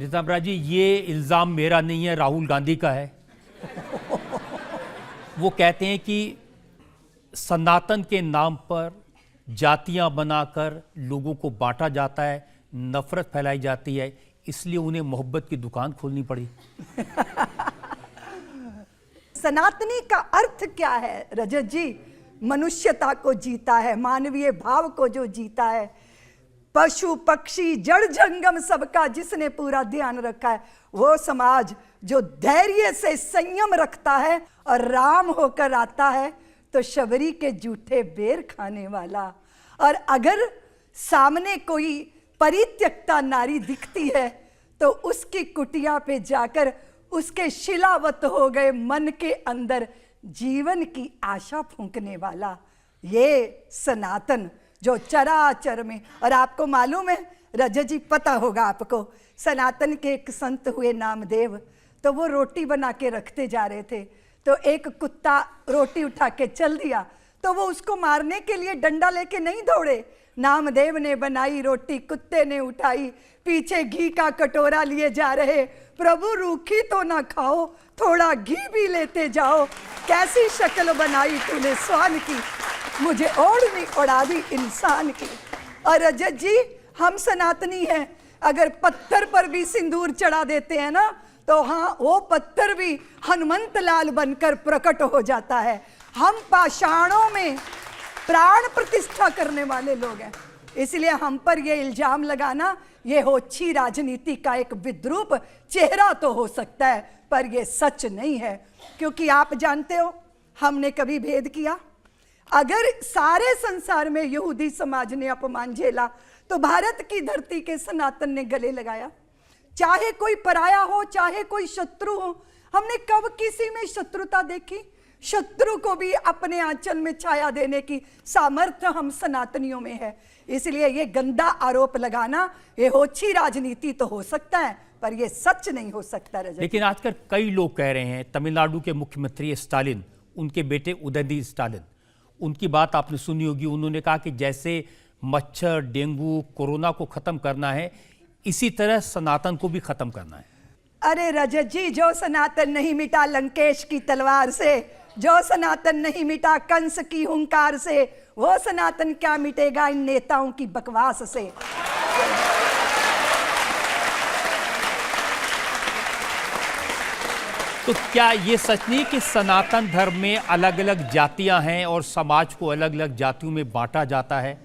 ऋतम्बरा जी, ये इल्ज़ाम मेरा नहीं है, राहुल गांधी का है। वो कहते हैं कि सनातन के नाम पर जातियां बनाकर लोगों को बांटा जाता है, नफरत फैलाई जाती है, इसलिए उन्हें मोहब्बत की दुकान खोलनी पड़ी। सनातनी का अर्थ क्या है रजत जी? मनुष्यता को जीता है, मानवीय भाव को जो जीता है, पशु पक्षी जड़ जंगम सबका जिसने पूरा ध्यान रखा है, वो समाज जो धैर्य से संयम रखता है और राम होकर आता है तो शबरी के जूठे बेर खाने वाला। और अगर सामने कोई परित्यक्ता नारी दिखती है तो उसकी कुटिया पे जाकर उसके शिलावत हो गए मन के अंदर जीवन की आशा फूंकने वाला, ये सनातन जो चराचर में। और आपको मालूम है रजत जी, पता होगा आपको, सनातन के एक संत हुए नामदेव, तो वो रोटी बना के रखते जा रहे थे, तो एक कुत्ता रोटी उठा के चल दिया, तो वो उसको मारने के लिए डंडा लेके नहीं दौड़े। नामदेव ने बनाई रोटी, कुत्ते ने उठाई, पीछे घी का कटोरा लिए जा रहे, प्रभु रूखी तो ना खाओ, थोड़ा घी भी लेते जाओ, कैसी शक्ल बनाई तूने स्वान की, मुझे ओढ़नी उड़ा दी इंसान की। और रजत जी, हम सनातनी हैं, अगर पत्थर पर भी सिंदूर चढ़ा देते हैं ना, तो हाँ, वो पत्थर भी हनुमंत लाल बनकर प्रकट हो जाता है। हम पाषाणों में प्राण प्रतिष्ठा करने वाले लोग हैं, इसलिए हम पर ये इल्जाम लगाना, ये होच्छी राजनीति का एक विद्रूप चेहरा तो हो सकता है, पर ये सच नहीं है। क्योंकि आप जानते हो, हमने कभी भेद किया? अगर सारे संसार में यहूदी समाज ने अपमान झेला, तो भारत की धरती के सनातन ने गले लगाया। चाहे कोई पराया हो, चाहे कोई शत्रु हो, हमने कब किसी में शत्रुता देखी? शत्रु को भी अपने आंचल में छाया देने की सामर्थ्य हम सनातनियों में है। इसलिए ये गंदा आरोप लगाना, ये होच्छी राजनीति तो हो सकता है, पर ये सच नहीं हो सकता रजत। लेकिन आजकल कई लोग कह रहे हैं, तमिलनाडु के मुख्यमंत्री स्टालिन, उनके बेटे उदयनिधि स्टालिन, उनकी बात आपने सुनी होगी, उन्होंने कहा कि जैसे मच्छर, डेंगू, कोरोना को खत्म करना है, इसी तरह सनातन को भी खत्म करना है। अरे रजत जी, जो सनातन नहीं मिटा लंकेश की तलवार से, जो सनातन नहीं मिटा कंस की हुंकार से, वो सनातन क्या मिटेगा इन नेताओं की बकवास से। तो क्या ये सच नहीं कि सनातन धर्म में अलग अलग जातियां हैं और समाज को अलग अलग जातियों में बांटा जाता है?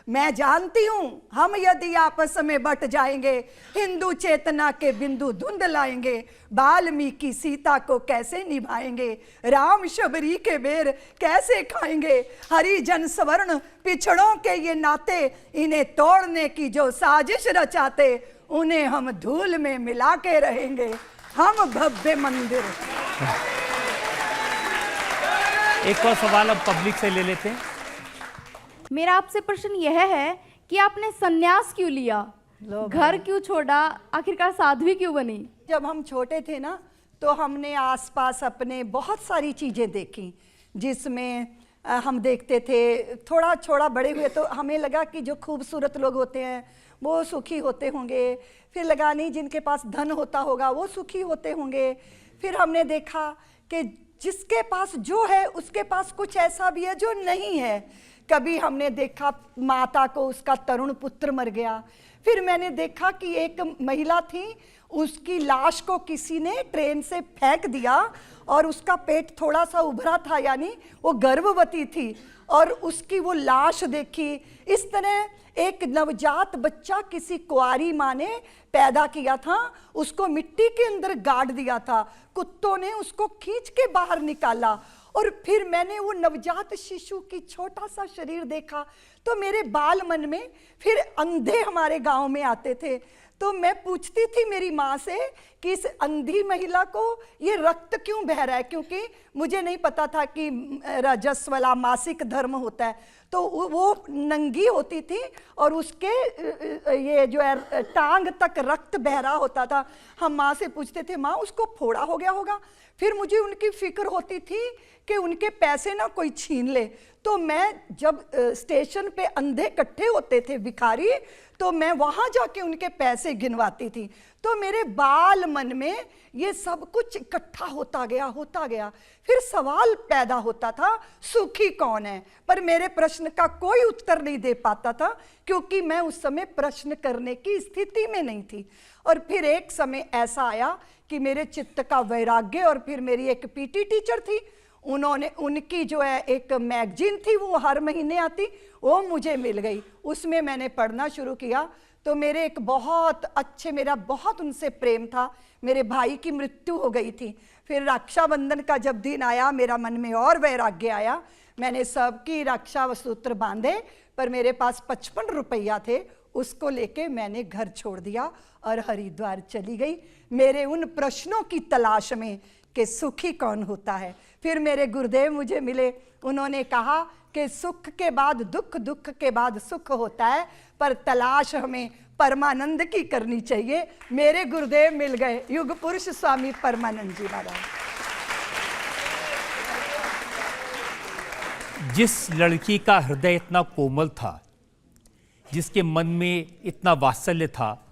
मैं जानती हूं, हम यदि आपस में बट जाएंगे, हिंदू चेतना के बिंदु धुंध लाएंगे, वाल्मीकि सीता को कैसे निभाएंगे, राम शबरी के बेर कैसे खाएंगे, हरिजन सवर्ण पिछड़ों के ये नाते, इन्हें तोड़ने की जो साजिश रचाते, उन्हें हम धूल में मिला के रहेंगे, हम भव्य मंदिर। एक और सवाल अब पब्लिक से ले लेते हैं। मेरा आपसे प्रश्न यह है कि आपने सन्यास क्यों लिया, घर क्यों छोड़ा, आखिरकार साध्वी क्यों बनी? जब हम छोटे थे ना, तो हमने आसपास अपने बहुत सारी चीजें देखी, जिसमें हम देखते थे, थोड़ा छोड़ा बड़े हुए तो हमें लगा कि जो खूबसूरत लोग होते हैं वो सुखी होते होंगे, फिर लगा नहीं जिनके पास धन होता होगा वो सुखी होते होंगे। फिर हमने देखा कि जिसके पास जो है उसके पास कुछ ऐसा भी है जो नहीं है। कभी हमने देखा माता को उसका तरुण पुत्र मर गया, फिर मैंने देखा कि एक महिला थी, उसकी लाश को किसी ने ट्रेन से फेंक दिया और उसका पेट थोड़ा सा उभरा था, यानी वो गर्भवती थी, और उसकी वो लाश देखी। इस तरह एक नवजात बच्चा किसी कुंवारी माँ ने पैदा किया था, उसको मिट्टी के अंदर गाड़ दिया था, कुत्तों ने उसको खींच के बाहर निकाला, और फिर मैंने वो नवजात शिशु की छोटा सा शरीर देखा, तो मेरे बाल मन में फिर अंधे हमारे गांव में आते थे, तो मैं पूछती थी मेरी माँ से कि इस अंधी महिला को ये रक्त क्यों बह रहा है, क्योंकि मुझे नहीं पता था कि रजस्वला मासिक धर्म होता है। तो वो नंगी होती थी और उसके ये जो है टांग तक रक्त बह रहा होता था। हम माँ से पूछते थे, माँ उसको फोड़ा हो गया होगा। फिर मुझे उनकी फिक्र होती थी कि उनके पैसे ना कोई छीन ले। तो मैं जब स्टेशन पे अंधे इकट्ठे होते थे भिखारी, तो मैं वहां जाके उनके पैसे गिनवाती थी। तो मेरे बाल मन में ये सब कुछ इकट्ठा होता गया। फिर सवाल पैदा होता था, सुखी कौन है? पर मेरे प्रश्न का कोई उत्तर नहीं दे पाता था, क्योंकि मैं उस समय प्रश्न करने की स्थिति में नहीं थी। और फिर एक समय ऐसा आया कि मेरे चित्त का वैराग्य, और फिर मेरी एक पीटी टीचर थी, उनकी जो है एक मैगजीन थी, वो हर महीने आती, वो मुझे मिल गई। उसमें मैंने पढ़ना शुरू किया। तो मेरे एक बहुत अच्छे, मेरा बहुत उनसे प्रेम था। मेरे भाई की मृत्यु हो गई थी। फिर रक्षाबंधन का जब दिन आया, मेरा मन में और वैराग्य आया। मैंने सबकी रक्षा सूत्र बांधे, पर मेरे पास 55 रुपया थे। उसको लेके मैंने घर छोड़ दिया और हरिद्वार चली गई, मेरे उन प्रश्नों की तलाश में कि सुखी कौन होता है। फिर मेरे गुरुदेव मुझे मिले, उन्होंने कहा कि सुख के बाद दुख, दुख के बाद सुख होता है, पर तलाश हमें परमानंद की करनी चाहिए। मेरे गुरुदेव मिल गए, युग पुरुष स्वामी परमानंद जी महाराज। जिस लड़की का हृदय इतना कोमल था, जिसके मन में इतना वात्सल्य था,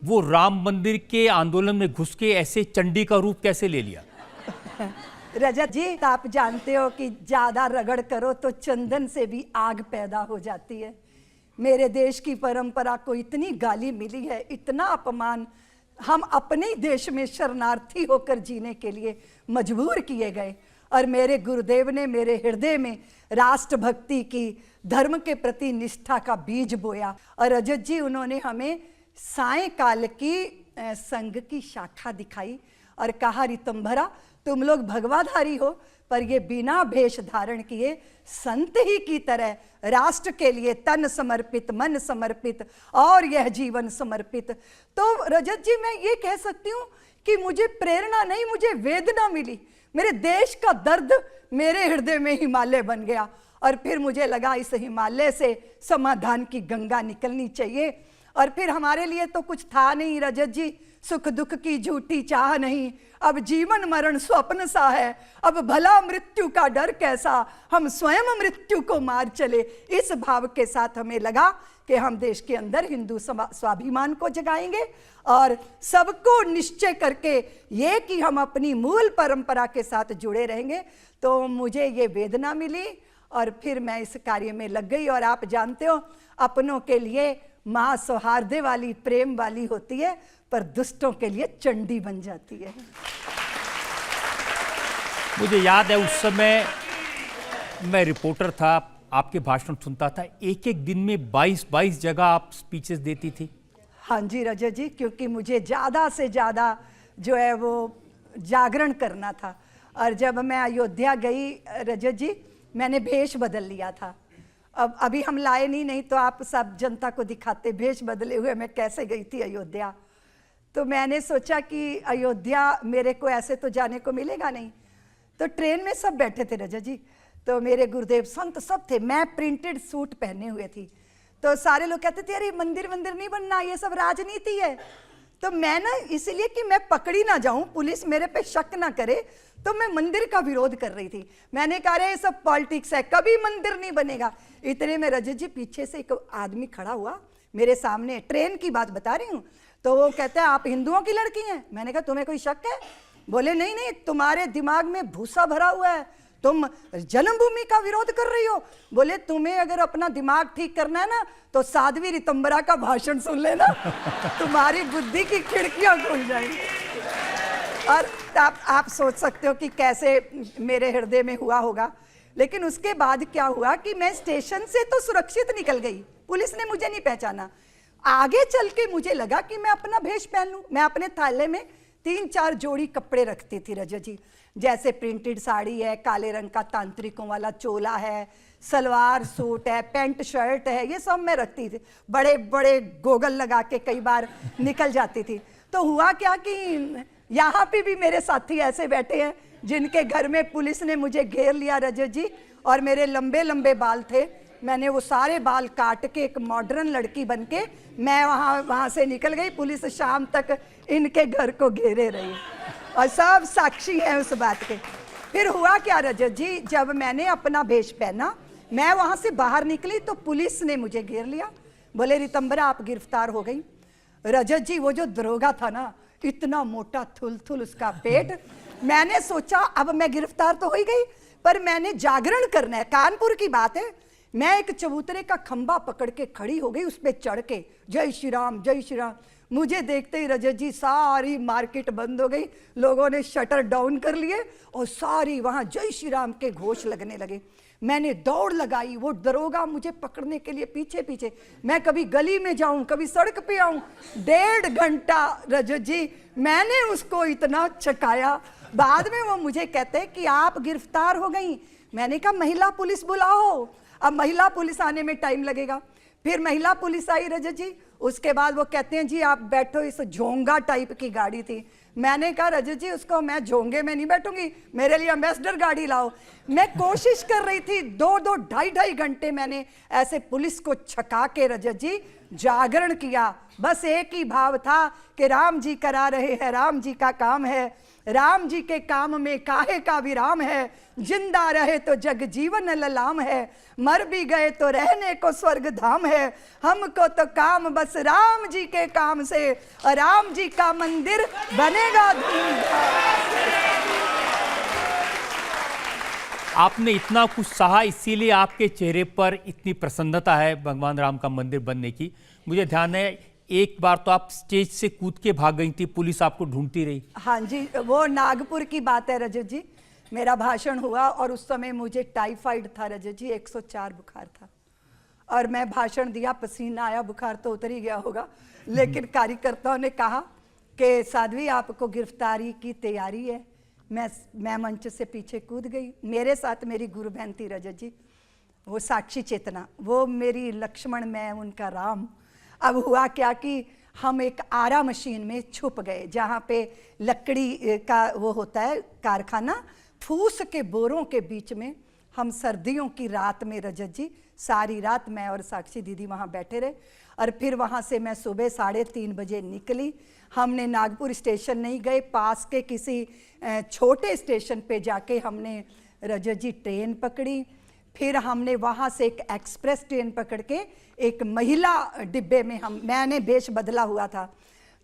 वो राम मंदिर के आंदोलन में घुस के ऐसे चंडी का रूप कैसे ले लिया? रजत जी, आप जानते हो कि ज्यादा रगड़ करो तो चंदन से भी आग पैदा हो जाती है। मेरे देश की परंपरा को इतनी गाली मिली है, इतना अपमान, हम अपने ही देश में शरणार्थी होकर जीने के लिए मजबूर किए गए। और मेरे गुरुदेव ने मेरे हृदय में राष्ट्रभक्ति की, धर्म के प्रति निष्ठा का बीज बोया। और रजत जी, उन्होंने हमें सायंकाल की संघ की शाखा दिखाई और कहा, रितंभरा तुम लोग भगवाधारी हो, पर ये बिना भेष धारण किए संत ही की तरह राष्ट्र के लिए तन समर्पित, मन समर्पित और यह जीवन समर्पित। तो रजत जी, मैं ये कह सकती हूँ कि मुझे प्रेरणा नहीं, मुझे वेदना मिली। मेरे देश का दर्द मेरे हृदय में हिमालय बन गया। और फिर मुझे लगा इस हिमालय से समाधान की गंगा निकलनी चाहिए। और फिर हमारे लिए तो कुछ था नहीं रजत जी, सुख दुख की झूठी चाह नहीं, अब जीवन मरण स्वप्न सा है, अब भला मृत्यु का डर कैसा, हम स्वयं मृत्यु को मार चले। इस भाव के साथ हमें लगा कि हम देश के अंदर हिंदू स्वाभिमान को जगाएंगे और सबको निश्चय करके ये कि हम अपनी मूल परंपरा के साथ जुड़े रहेंगे। तो मुझे ये वेदना मिली और फिर मैं इस कार्य में लग गई। और आप जानते हो, अपनों के लिए माँ सौहार्द वाली, प्रेम वाली होती है, पर दुष्टों के लिए चंडी बन जाती है। मुझे याद है उस समय मैं रिपोर्टर था, आपके भाषण सुनता था, एक एक दिन में 22 जगह आप स्पीचेस देती थी। हाँ जी रजत जी, क्योंकि मुझे ज़्यादा से ज़्यादा जो है वो जागरण करना था। और जब मैं अयोध्या गई रजत जी, मैंने भेष बदल लिया था। अब अभी हम लाए नहीं तो आप सब जनता को दिखाते भेष बदले हुए मैं कैसे गई थी अयोध्या। तो मैंने सोचा कि अयोध्या मेरे को ऐसे तो जाने को मिलेगा नहीं। तो ट्रेन में सब बैठे थे रजत जी, तो मेरे गुरुदेव संत सब थे, मैं प्रिंटेड सूट पहने हुए थी। तो सारे लोग कहते थे अरे मंदिर वंदिर नहीं बनना, ये सब राजनीति है। तो मैं ना, इसलिए कि मैं पकड़ी ना जाऊं, पुलिस मेरे पे शक ना करे, तो मैं मंदिर का विरोध कर रही थी। मैंने कहा ये सब पॉलिटिक्स है, कभी मंदिर नहीं बनेगा। इतने में रजत जी पीछे से एक आदमी खड़ा हुआ मेरे सामने, ट्रेन की बात बता रही हूँ। तो वो कहता है आप हिंदुओं की लड़की हैं। मैंने कहा तुम्हें कोई शक है? बोले नहीं नहीं, तुम्हारे दिमाग में भूसा भरा हुआ है, तुम जन्मभूमि का विरोध कर रही हो। बोले तुम्हें अगर अपना दिमाग ठीक करना है ना, तो साध्वी रितंबरा का भाषण सुन लेना, तुम्हारी बुद्धि की खिड़कियां खुल जाएंगी। और आप सोच सकते हो कि कैसे मेरे हृदय में हुआ होगा। लेकिन उसके बाद क्या हुआ कि मैं स्टेशन से तो सुरक्षित निकल गई, पुलिस ने मुझे नहीं पहचाना। आगे चल के मुझे लगा कि मैं अपना भेष पहन लूं। मैं अपने थाले में 3-4 जोड़ी कपड़े रखती थी रजत जी, जैसे प्रिंटेड साड़ी है, काले रंग का तांत्रिकों वाला चोला है, सलवार सूट है, पैंट शर्ट है, ये सब मैं रखती थी। बड़े बड़े गोगल लगा के कई बार निकल जाती थी। तो हुआ क्या कि यहाँ पे भी मेरे साथी ऐसे बैठे हैं जिनके घर में पुलिस ने मुझे घेर लिया रजत जी, और मेरे लंबे लंबे बाल थे। मैंने वो सारे बाल काट के एक मॉडर्न लड़की बन के मैं वहाँ से निकल गई। पुलिस शाम तक इनके घर को घेरे रही और सब साक्षी हैं उस बात के। फिर हुआ क्या रजत जी, जब मैंने अपना भेष पहना, मैं वहाँ से बाहर निकली तो पुलिस ने मुझे घेर लिया। बोले रितंबरा आप गिरफ्तार हो गई। रजत जी वो जो दरोगा था ना, इतना मोटा थुल उसका पेट, मैंने सोचा अब मैं गिरफ्तार तो हो ही गई, पर मैंने जागरण करना है। कानपुर की बात है, मैं एक चबूतरे का खंबा पकड़ के खड़ी हो गई, उस पे चढ़ के जय श्री राम जय श्री राम। मुझे देखते ही रजत जी सारी मार्केट बंद हो गई, लोगों ने शटर डाउन कर लिए और सारी वहां जय श्री राम के घोष लगने लगे। मैंने दौड़ लगाई, वो दरोगा मुझे पकड़ने के लिए पीछे पीछे, मैं कभी गली में जाऊं कभी सड़क पे आऊं, 1.5 घंटा रजत जी मैंने उसको इतना चकाया। बाद में वो मुझे कहते कि आप गिरफ्तार हो गई। मैंने कहा महिला पुलिस बुलाओ, अब महिला पुलिस आने में टाइम लगेगा। फिर महिला पुलिस आई रजत जी, उसके बाद वो कहते हैं जी आप बैठो, इस झोंगा टाइप की गाड़ी थी। मैंने कहा रजत जी उसको मैं झोंगे में नहीं बैठूंगी, मेरे लिए एम्बेसडर गाड़ी लाओ। मैं कोशिश कर रही थी, 2-2 ढाई घंटे मैंने ऐसे पुलिस को छका के रजत जी जागरण किया। बस एक ही भाव था कि राम जी करा रहे हैं, राम जी का काम है, राम जी के काम में काहे का विराम है, जिंदा रहे तो जग जीवन ललाम है, मर भी गए तो रहने को स्वर्ग धाम है, हमको तो काम बस राम जी के काम से, और राम जी का मंदिर बनेगा धूमधाम। आपने इतना कुछ सहा, इसीलिए आपके चेहरे पर इतनी प्रसन्नता है भगवान राम का मंदिर बनने की। मुझे ध्यान है एक बार तो आप स्टेज से कूद के भाग गई थी, पुलिस आपको ढूंढती रही। हाँ जी, वो नागपुर की बात है रजत जी। मेरा भाषण हुआ और उस समय मुझे टाइफाइड था रजत जी, 104 बुखार था, और मैं भाषण दिया, पसीना आया, बुखार तो उतर ही गया होगा, लेकिन कार्यकर्ताओं ने कहा कि साध्वी आपको गिरफ्तारी की तैयारी है। मैं मंच से पीछे कूद गई, मेरे साथ मेरी गुरु बहन थी रजत जी, वो साक्षी चेतना, वो मेरी लक्ष्मण, मैं उनका राम। अब हुआ क्या कि हम एक आरा मशीन में छुप गए, जहाँ पे लकड़ी का वो होता है कारखाना, फूस के बोरों के बीच में। हम सर्दियों की रात में रजत जी सारी रात मैं और साक्षी दीदी वहाँ बैठे रहे, और फिर वहाँ से मैं सुबह 3:30 बजे निकली। हमने नागपुर स्टेशन नहीं गए, पास के किसी छोटे स्टेशन पे जाके हमने रजत जी ट्रेन पकड़ी। फिर हमने वहाँ से एक एक्सप्रेस ट्रेन पकड़ के एक महिला डिब्बे में मैंने वेश बदला हुआ था।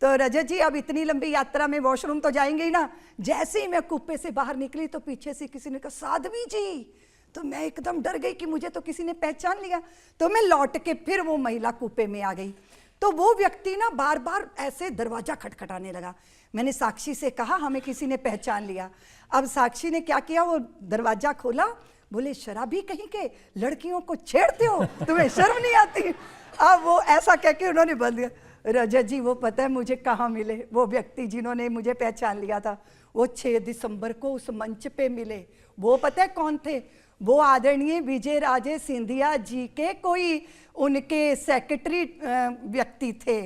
तो रजत जी अब इतनी लंबी यात्रा में वॉशरूम तो जाएंगे ही ना। जैसे ही मैं कुप्पे से बाहर निकली तो पीछे से किसी ने कहा साध्वी जी, तो मैं एकदम डर गई कि मुझे तो किसी ने पहचान लिया। तो मैं लौट के फिर वो महिला कुप्पे में आ गई, तो वो व्यक्ति ना बार बार ऐसे दरवाजा खटखटाने लगा। मैंने साक्षी से कहा हमें किसी ने पहचान लिया। अब साक्षी ने क्या किया, वो दरवाजा खोला, बोले शराबी कहीं के, लड़कियों को छेड़ते हो, तुम्हें शर्म नहीं आती। अब वो ऐसा कह के उन्होंने बंद दिया। रजत जी वो पता है मुझे कहाँ मिले, वो व्यक्ति जिन्होंने मुझे पहचान लिया था, वो 6 दिसंबर को उस मंच पे मिले। वो पता है कौन थे, वो आदरणीय विजय राजे सिंधिया जी के कोई उनके सेक्रेटरी व्यक्ति थे।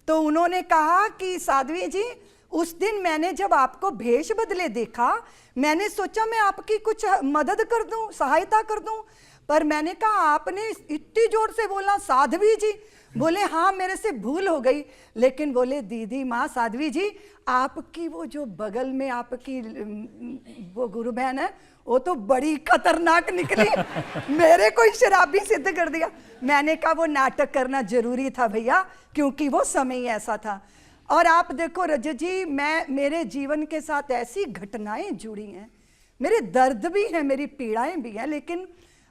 तो उन्होंने कहा कि साध्वी जी उस दिन मैंने जब आपको भेष बदले देखा, मैंने सोचा मैं आपकी कुछ मदद कर दूं, सहायता कर दूं, पर मैंने कहा आपने इतनी जोर से बोला साध्वी जी। बोले हाँ मेरे से भूल हो गई, लेकिन बोले दीदी माँ साध्वी जी, आपकी वो जो बगल में आपकी वो गुरु बहन है वो तो बड़ी खतरनाक निकली, मेरे को शराबी सिद्ध कर दिया। मैंने कहा वो नाटक करना जरूरी था भैया, क्योंकि वो समय ही ऐसा था। और आप देखो रजत जी, मेरे जीवन के साथ ऐसी घटनाएं जुड़ी हैं, मेरे दर्द भी हैं, मेरी पीड़ाएं भी हैं, लेकिन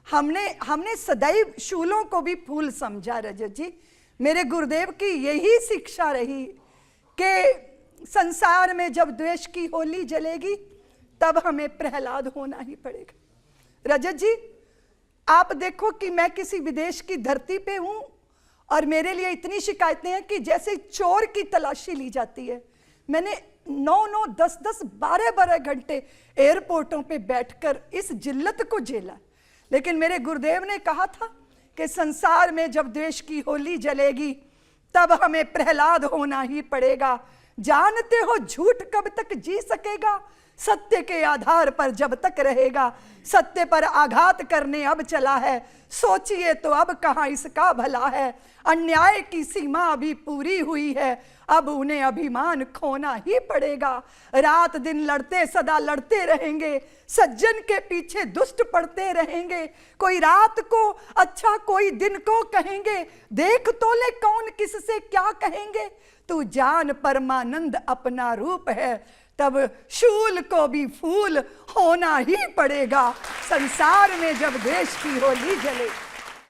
हमने सदैव शूलों को भी फूल समझा रजत जी। मेरे गुरुदेव की यही शिक्षा रही कि संसार में जब द्वेष की होली जलेगी तब हमें प्रहलाद होना ही पड़ेगा। रजत जी आप देखो कि मैं किसी विदेश की धरती पे हूं और मेरे लिए इतनी शिकायतें हैं कि जैसे चोर की तलाशी ली जाती है। मैंने 9-9, 10-10, 12-12 घंटे एयरपोर्टों पे बैठकर इस जिल्लत को झेला, लेकिन मेरे गुरुदेव ने कहा था कि संसार में जब द्वेष की होली जलेगी तब हमें प्रहलाद होना ही पड़ेगा। जानते हो झूठ कब तक जी सकेगा, सत्य के आधार पर जब तक रहेगा। सत्य पर आघात करने अब चला है, सोचिए तो अब कहां इसका भला है। अन्याय की सीमा अभी पूरी हुई है, अब उन्हें अभिमान खोना ही पड़ेगा। रात दिन लड़ते सदा लड़ते रहेंगे, सज्जन के पीछे दुष्ट पड़ते रहेंगे। कोई रात को अच्छा कोई दिन को कहेंगे, देख तो ले कौन किससे क्या कहेंगे। तू जान परमानंद अपना रूप है, तब शूल को भी फूल होना ही पड़ेगा। संसार में जब देश की होली जले